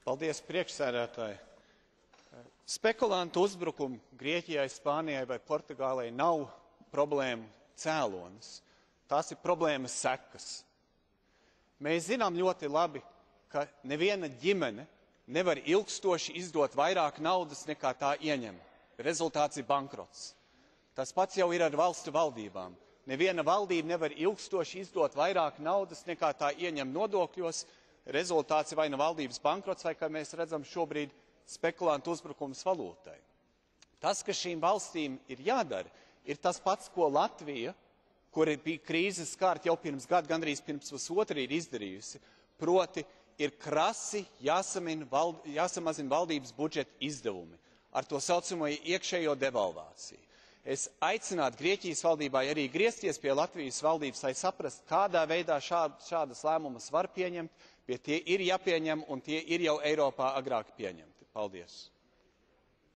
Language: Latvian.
Paldies, priekšsēdētāji. Spekulantu uzbrukumi Grieķijai, Spānijai vai Portugālei nav problēmu cēlonis. Tās ir problēmas sekas. Mēs zinām ļoti labi, ka neviena ģimene nevar ilgstoši izdot vairāk naudas, nekā tā ieņem. Rezultāts ir bankrots. Tas pats jau ir ar valstu valdībām. Neviena valdība nevar ilgstoši izdot vairāk naudas, nekā tā ieņem nodokļos. Rezultāts ir vai nu valdības bankrots, vai, kā mēs redzam šobrīd, spekulantu uzbrukums valūtai. Tas, kas šīm valstīm ir jādara, ir tas pats, ko Latvija, kura bija krīzes skārta jau pirms gada, gandrīz pirms pusotra, ir izdarījusi. Proti, ir krasi jāsamazina valdības budžeta izdevumi ar to saucamo iekšējo devalvāciju. Es aicinātu Grieķijas valdībai arī griezties pie Latvijas valdības, lai saprast, kādā veidā šādas lēmumus var pieņemt, bet tie ir jāpieņem un tie ir jau Eiropā agrāk pieņemti. Paldies!